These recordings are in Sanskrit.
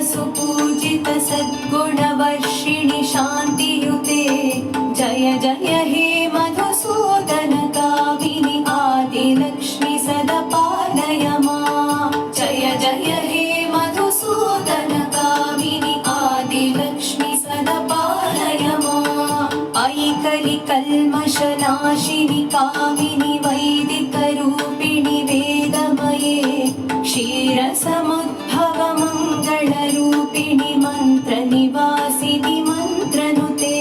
सुपूजित सद्गुणवर्षिणि शान्तियुते जय जय हे मधुसूदन कामिनि आदिलक्ष्मि सदा पालय मां जय जय हे मधुसूदन कामिनि आदिलक्ष्मि सदा पालय मां ऐकलि कल्मषनाशिनि कामिनि वैदिकरूपिणि वेदमये क्षीरसमुद्भव मङ्गलरूपिणि मन्त्रनिवासिनि मन्त्रनुते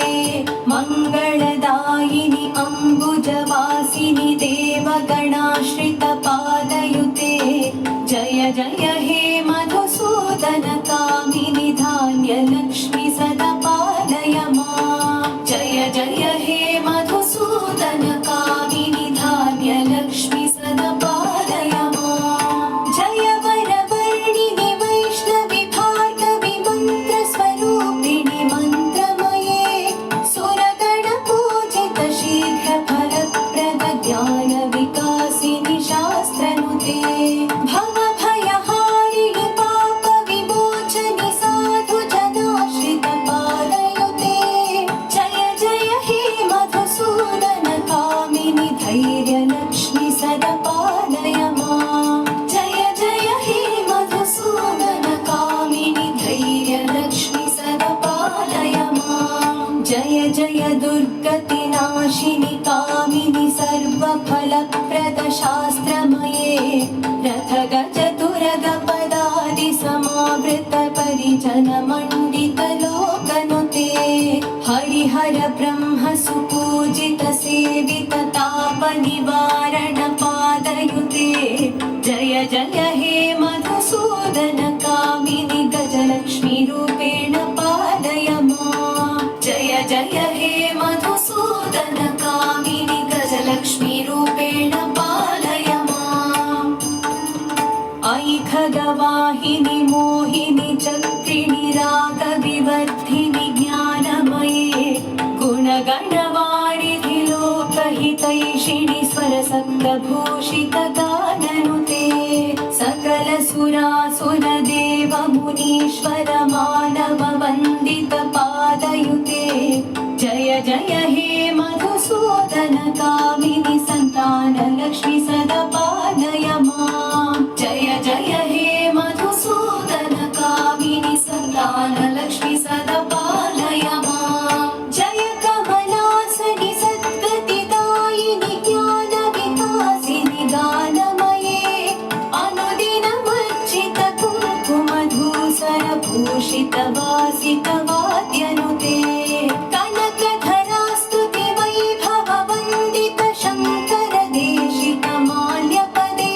मङ्गलदायिनि अम्बुजवासिनि देवगणाश्रितपादयुते जय जय हे मधुसूदन कामिनि धान्यलक्ष्मि सदा पालय मां जय जय हे मधुसूदन कामिनि धान्यलक्ष्मि सदा पालय मां जय वरवर्णिनि वैष्णवि भार्गवि मन्त्रस्वरूपिणि मन्त्रमये सुरगणपूजित शीघ्रफलप्रद ज्ञानविकासिनि शास्त्रनुते भवभयहारिणि पापविमोचनि साधुजनाश्रितपादयुते जय जय हे मधुसूदन कामिनि धैर्यलक्ष्मि सदा पालय मां जय जय हे मधुसूदन कामिनि धैर्यलक्ष्मि सदा पालय मां जय जय दुर्गतिनाशिनि कामिनि सर्वफलप्रद शास्त्रमये रथगजतुरगपदादि समावृत परिजनमण्डित लोकनुते हरिहर ब्रह्म सुपूजित सेवित तापनिवारण पादयुते जय जय हे मधुसूदन कामिनि गजलक्ष्मी रूपेण पालय मां जय जय हे मधुसूदन कामिनि गजलक्ष्मी रूपेण पालय मां ऐ खगवाहिनि मोहिनि चक्रिणि रागविवर्धिनि ज्ञानमये गुणगणवारिधि लोकहितैषिणि स्वरसप्तभूषित गाननुते सकल सुरासुर देव मुनीश्वर मानव वन्दित पादयुते जय जय हे मधुसूदन कामिनि सन्तानलक्ष्मि सदा पालय मां जय जय हे मधुसूदन कामिनि सन्तानलक्ष्मि सदा पालय मां जय कमलासनि सद्गतिदायिनि ज्ञानविकासिनि गानमये अनुदिनमर्चित कुङ्कुमधूसर भूषित वासित वाद्यनुते कनकधरास्तुति वैभव वन्दित शङ्कर देशिक माल्यपदे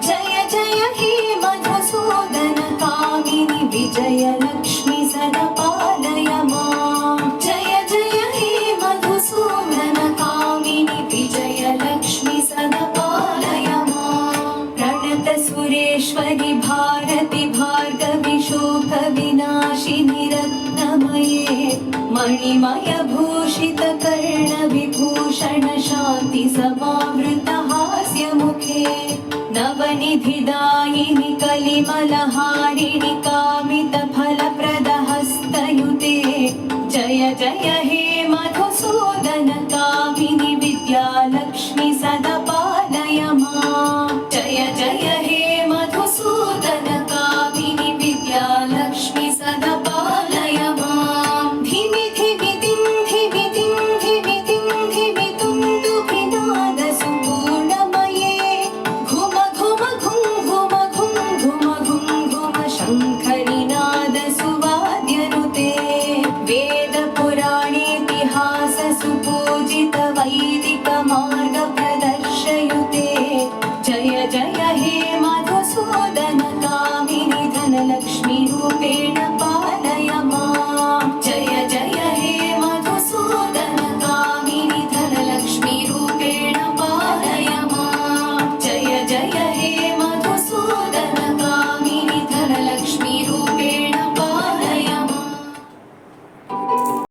जय जय हे मधुसूदन कामिनि विजयलक्ष्मि सदा पालय मां जय जय हे मधुसूदन कामिनि विजयलक्ष्मि सदा पालय मां प्रणत सुरेश्वरि भारति भार्गवि शोक विनाशिनि रत्नमये मणिमय भूषित कर्ण विभूषण शान्ति समावृत हास्यमुखे नवनिधिदायिनि कलिमलहारिणि कामित फलप्रद हस्तयुते जय जय हे मधुसूदन कामिनि विद्यालक्ष्मि सदा पालय मां जय जय हे मधुसूदन कामिनि विद्यालक्ष्मि सदा पालय मां धिमि धिमि दिं धिमि दिं धिमि दिं धिमि तुन्दुभिनाद सुपूर्णमये घुम घुम घुं घुम घुं घुम घुं घुम शङ्खनिनाद सुवाद्यनुते वेद पुराणेतिहास सुपूजित वैदिक